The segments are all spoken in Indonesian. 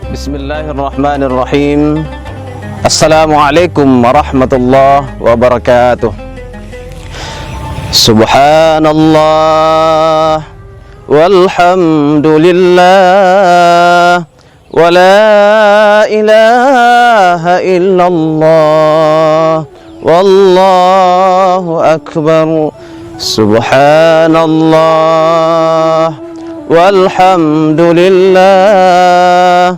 Bismillahirrahmanirrahim. Assalamualaikum warahmatullahi wabarakatuh. Subhanallah walhamdulillah wa la ilaha illallah wallahu akbar. Subhanallah walhamdulillah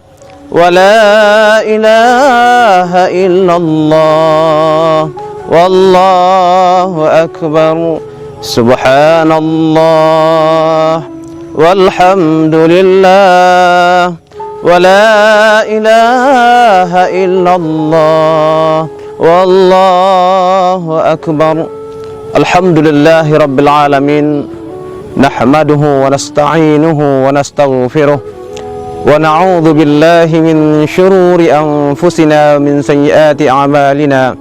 wa la ilaha illallah wallahu akbar. Subhanallah walhamdulillah wa la ilaha illallah wallahu akbar. Alhamdulillahi rabbil alamin. Nahmaduhu wa nasta'inuhu wa nastaghfiruh. Wa na'udzu billahi min syururi anfusina min sayyiati a'malina.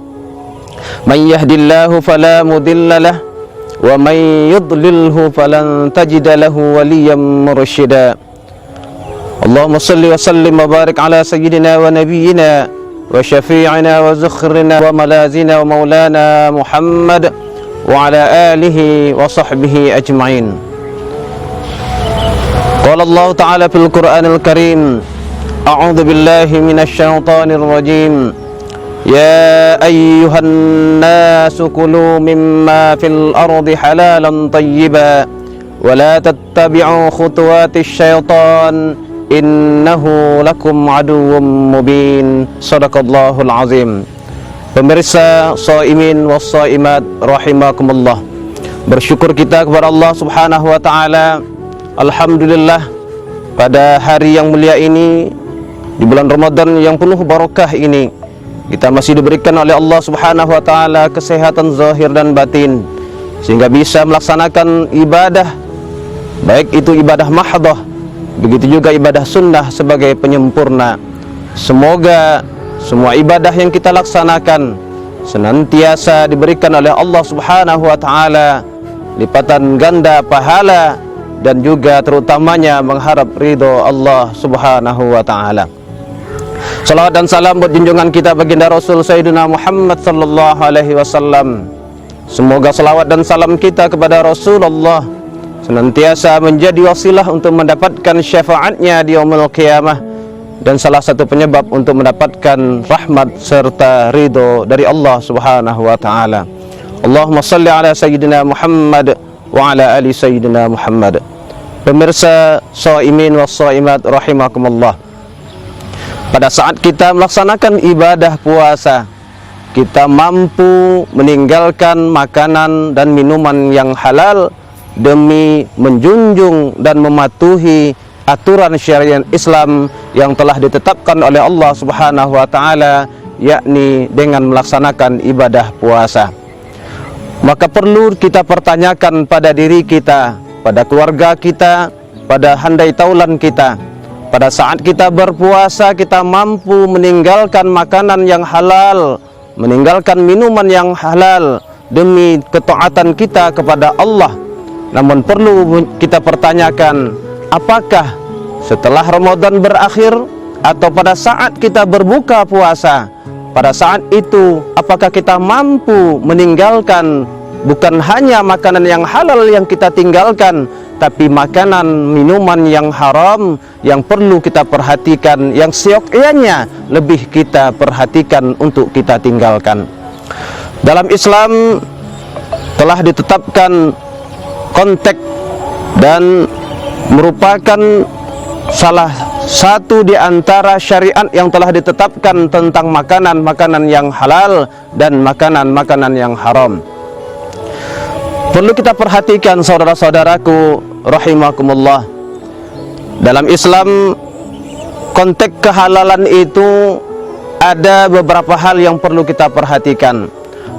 Man yahdihillahu fala mudilla lahu wa man yudlilhu falan tajida lahu waliyyan mursyida. Allahumma shalli wa sallim wa barik ala sayyidina wa nabiyyina wa syafi'ina wa zukhrina wa malazina wa maulana Muhammad wa ala alihi wa sahbihi ajma'in. Qala Allah Ta'ala fil Qur'anil Karim, a'udzu billahi minasy syaithanir rajim. Ya ayyuhan nasu kulu mimma fil ardi halalan thayyiban wa la tattabi'u khutuwatis syaitan innahu lakum aduwwum mubin. Shadaqallahul azim. Pemirsa shaimin was shaimat rahimakumullah. Bersyukur kita kepada Allah Subhanahu wa taala. Alhamdulillah, pada hari yang mulia ini, di bulan Ramadan yang penuh barakah ini, kita masih diberikan oleh Allah Subhanahu wa taala kesehatan zahir dan batin, sehingga bisa melaksanakan ibadah, baik itu ibadah mahdhah, begitu juga ibadah sunnah sebagai penyempurna. Semoga semua ibadah yang kita laksanakan senantiasa diberikan oleh Allah Subhanahu wa taala lipatan ganda pahala, dan juga terutamanya mengharap ridho Allah Subhanahu wa taala. Salawat dan salam buat junjungan kita baginda Rasul Sayyidina Muhammad sallallahu alaihi wasallam. Semoga salawat dan salam kita kepada Rasulullah senantiasa menjadi wasilah untuk mendapatkan syafaatnya di yaumul qiyamah, dan salah satu penyebab untuk mendapatkan rahmat serta ridho dari Allah Subhanahu wa taala. Allahumma shalli ala sayyidina Muhammad wa ala ali sayyidina Muhammad. Pemirsa shaimin was shaimat rahimakumullah. Pada saat kita melaksanakan ibadah puasa, kita mampu meninggalkan makanan dan minuman yang halal demi menjunjung dan mematuhi aturan syariat Islam yang telah ditetapkan oleh Allah Subhanahu wa taala, yakni dengan melaksanakan ibadah puasa. Maka perlu kita pertanyakan pada diri kita, pada keluarga kita, pada handai taulan kita. Pada saat kita berpuasa, kita mampu meninggalkan makanan yang halal, meninggalkan minuman yang halal demi ketaatan kita kepada Allah. Namun perlu kita pertanyakan, apakah setelah Ramadan berakhir atau pada saat kita berbuka puasa, pada saat itu apakah kita mampu meninggalkan bukan hanya makanan yang halal yang kita tinggalkan, tapi makanan minuman yang haram yang perlu kita perhatikan, yang seyogyanya lebih kita perhatikan untuk kita tinggalkan. Dalam Islam telah ditetapkan konteks dan merupakan salah satu di antara syariat yang telah ditetapkan tentang makanan-makanan yang halal dan makanan-makanan yang haram. Perlu kita perhatikan saudara-saudaraku rahimakumullah. Dalam Islam, konteks kehalalan itu ada beberapa hal yang perlu kita perhatikan.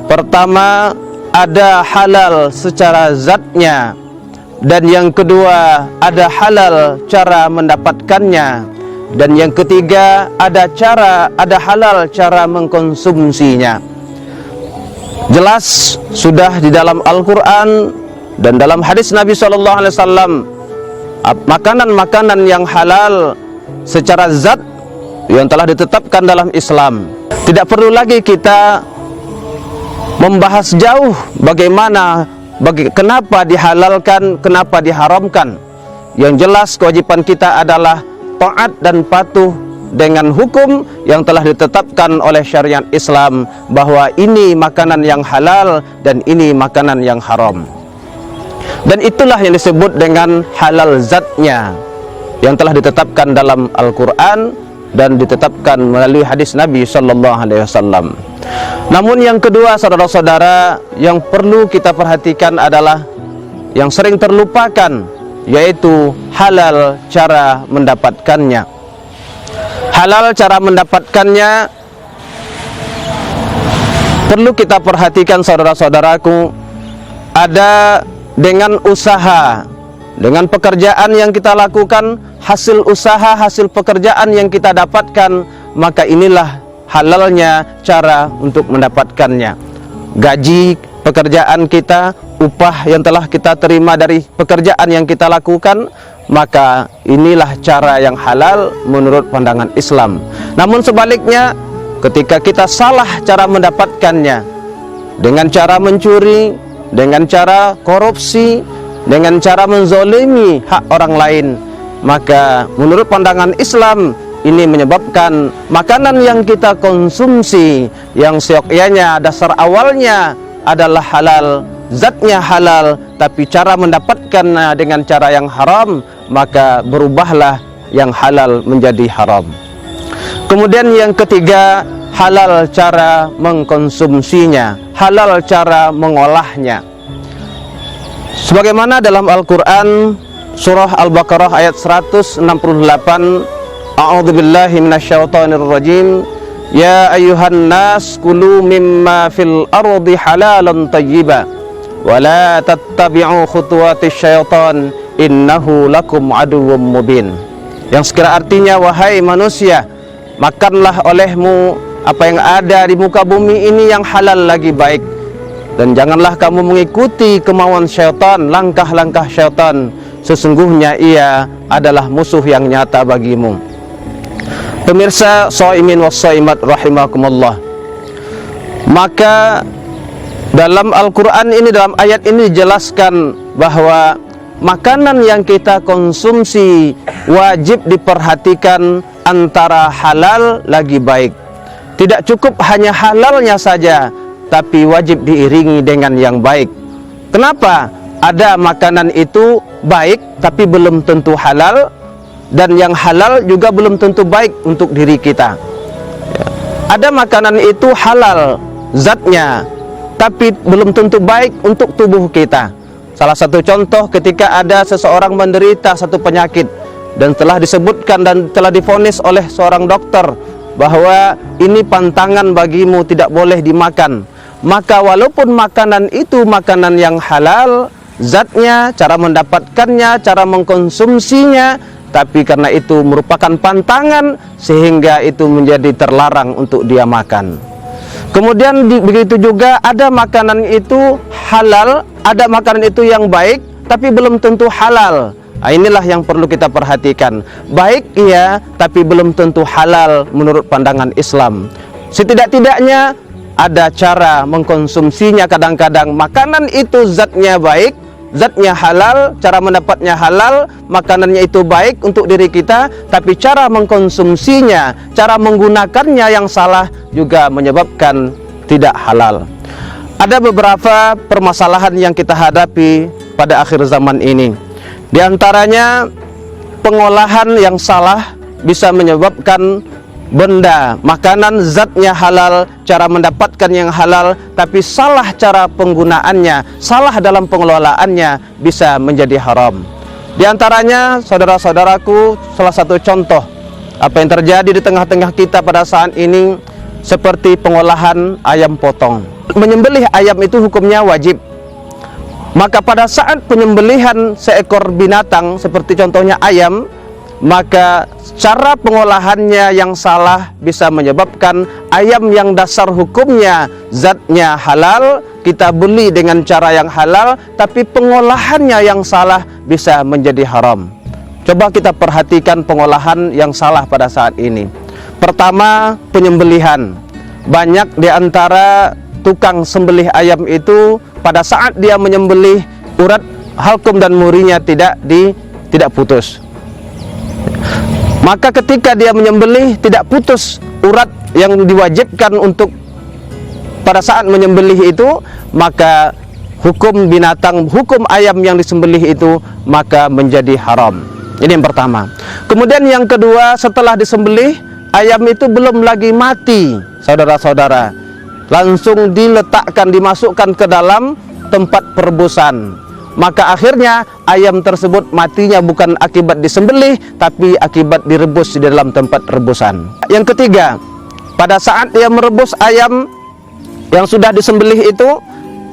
Pertama, ada halal secara zatnya, dan yang kedua ada halal cara mendapatkannya, dan yang ketiga ada halal cara mengkonsumsinya. Jelas sudah di dalam Al-Quran dan dalam hadis Nabi SAW, makanan-makanan yang halal secara zat yang telah ditetapkan dalam Islam. Tidak perlu lagi kita membahas jauh kenapa dihalalkan, kenapa diharamkan. Yang jelas kewajiban kita adalah taat dan patuh dengan hukum yang telah ditetapkan oleh syariat Islam, bahwa ini makanan yang halal dan ini makanan yang haram. Dan itulah yang disebut dengan halal zatnya, yang telah ditetapkan dalam Al-Quran dan ditetapkan melalui hadis Nabi Sallallahu Alaihi Wasallam. Namun yang kedua, saudara-saudara, yang perlu kita perhatikan adalah yang sering terlupakan, yaitu halal cara mendapatkannya. Halal cara mendapatkannya perlu kita perhatikan, saudara-saudaraku. Ada dengan usaha, dengan pekerjaan yang kita lakukan, hasil usaha, hasil pekerjaan yang kita dapatkan, maka inilah halalnya cara untuk mendapatkannya. Gaji pekerjaan kita, upah yang telah kita terima dari pekerjaan yang kita lakukan, maka inilah cara yang halal menurut pandangan Islam. Namun sebaliknya, ketika kita salah cara mendapatkannya, dengan cara mencuri, dengan cara korupsi, dengan cara menzolimi hak orang lain, maka menurut pandangan Islam ini menyebabkan makanan yang kita konsumsi, yang seyogyanya dasar awalnya adalah halal, zatnya halal, tapi cara mendapatkannya dengan cara yang haram, maka berubahlah yang halal menjadi haram. Kemudian yang ketiga, halal cara mengkonsumsinya, halal cara mengolahnya. Sebagaimana dalam Al-Quran surah Al-Baqarah ayat 168, A'udzubillahi minasyaitonirrajim. Ya ayyuhan nas kulu mimma fil ardi halalan thayyiba wa la tattabi'u khutuwatis syaitan innahu lakum aduwwum mubin. Yang sekira artinya, wahai manusia, makanlah olehmu apa yang ada di muka bumi ini yang halal lagi baik, dan janganlah kamu mengikuti kemauan syaitan, langkah-langkah syaitan, sesungguhnya ia adalah musuh yang nyata bagimu. Pemirsa shaimin was shaimat rahimakumullah, maka dalam Al-Quran ini, dalam ayat ini dijelaskan bahwa makanan yang kita konsumsi wajib diperhatikan antara halal lagi baik. Tidak cukup hanya halalnya saja, tapi wajib diiringi dengan yang baik. Kenapa? Ada makanan itu baik tapi belum tentu halal, dan yang halal juga belum tentu baik untuk diri kita. Ada makanan itu halal zatnya, tapi belum tentu baik untuk tubuh kita. Salah satu contoh, ketika ada seseorang menderita satu penyakit dan telah disebutkan dan telah divonis oleh seorang dokter bahwa ini pantangan bagimu, tidak boleh dimakan, maka walaupun makanan itu makanan yang halal zatnya, cara mendapatkannya, cara mengkonsumsinya, tapi karena itu merupakan pantangan sehingga itu menjadi terlarang untuk dia makan. Kemudian begitu juga ada makanan itu halal, ada makanan itu yang baik tapi belum tentu halal. Nah, inilah yang perlu kita perhatikan. Baik iya, tapi belum tentu halal menurut pandangan Islam. Setidak-tidaknya ada cara mengkonsumsinya. Kadang-kadang makanan itu zatnya baik, zatnya halal, cara mendapatnya halal, makanannya itu baik untuk diri kita, tapi cara mengkonsumsinya, cara menggunakannya yang salah juga menyebabkan tidak halal. Ada beberapa permasalahan yang kita hadapi pada akhir zaman ini. Di antaranya, pengolahan yang salah bisa menyebabkan benda, makanan zatnya halal, cara mendapatkan yang halal, tapi salah cara penggunaannya, salah dalam pengelolaannya, bisa menjadi haram. Di antaranya, saudara-saudaraku, salah satu contoh apa yang terjadi di tengah-tengah kita pada saat ini, seperti pengolahan ayam potong. Menyembelih ayam itu hukumnya wajib. Maka pada saat penyembelihan seekor binatang seperti contohnya ayam, maka cara pengolahannya yang salah bisa menyebabkan ayam yang dasar hukumnya zatnya halal, kita beli dengan cara yang halal, tapi pengolahannya yang salah bisa menjadi haram. Coba kita perhatikan pengolahan yang salah pada saat ini. Pertama, penyembelihan. Banyak di antara tukang sembelih ayam itu pada saat dia menyembelih, urat halkum dan murinya tidak putus. Maka ketika dia menyembelih tidak putus urat yang diwajibkan untuk pada saat menyembelih itu, maka hukum binatang, hukum ayam yang disembelih itu maka menjadi haram. Ini yang pertama. Kemudian yang kedua, setelah disembelih, ayam itu belum lagi mati, saudara-saudara, langsung diletakkan, dimasukkan ke dalam tempat perebusan. Maka akhirnya ayam tersebut matinya bukan akibat disembelih, tapi akibat direbus di dalam tempat rebusan. Yang ketiga, pada saat dia merebus ayam yang sudah disembelih itu,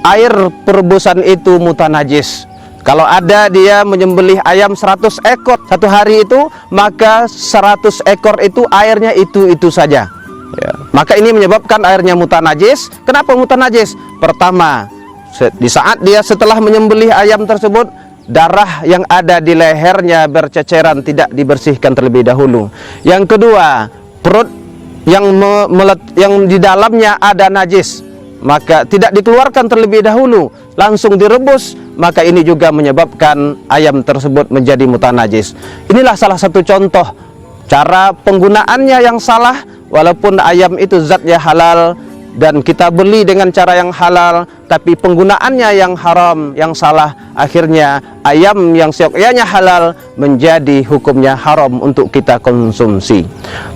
air perebusan itu mutanajis. Kalau ada dia menyembelih ayam 100 ekor satu hari itu, maka 100 ekor itu airnya itu saja. Ya. Maka ini menyebabkan airnya mutanajis. Kenapa mutanajis? Pertama, di saat dia setelah menyembelih ayam tersebut, darah yang ada di lehernya berceceran, tidak dibersihkan terlebih dahulu. Yang kedua, perut yang di dalamnya ada najis, maka tidak dikeluarkan terlebih dahulu, langsung direbus, maka ini juga menyebabkan ayam tersebut menjadi mutanajis. Inilah salah satu contoh cara penggunaannya yang salah. Walaupun ayam itu zatnya halal dan kita beli dengan cara yang halal, tapi penggunaannya yang haram, yang salah, akhirnya ayam yang seyogyanya halal menjadi hukumnya haram untuk kita konsumsi.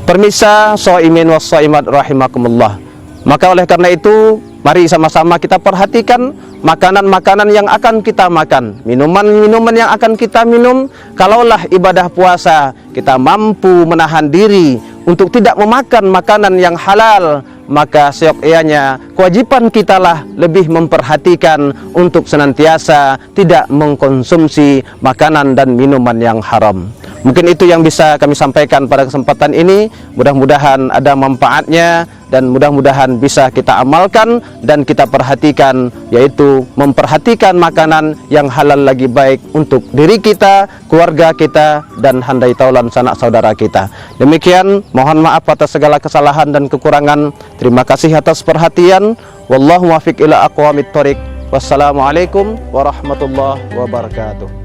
Permisa shaimin was shaimat rahimakumullah. Maka oleh karena itu, mari sama-sama kita perhatikan makanan-makanan yang akan kita makan, minuman-minuman yang akan kita minum. Kalaulah ibadah puasa kita mampu menahan diri untuk tidak memakan makanan yang halal, maka seyogyanya kewajiban kitalah lebih memperhatikan untuk senantiasa tidak mengkonsumsi makanan dan minuman yang haram. Mungkin itu yang bisa kami sampaikan pada kesempatan ini. Mudah-mudahan ada manfaatnya dan mudah-mudahan bisa kita amalkan dan kita perhatikan, yaitu memperhatikan makanan yang halal lagi baik untuk diri kita, keluarga kita, dan handai taulan sanak saudara kita. Demikian, mohon maaf atas segala kesalahan dan kekurangan. Terima kasih atas perhatian. Wallahu muwaffiq ila aqwamit thoriq. Wassalamualaikum warahmatullahi wabarakatuh.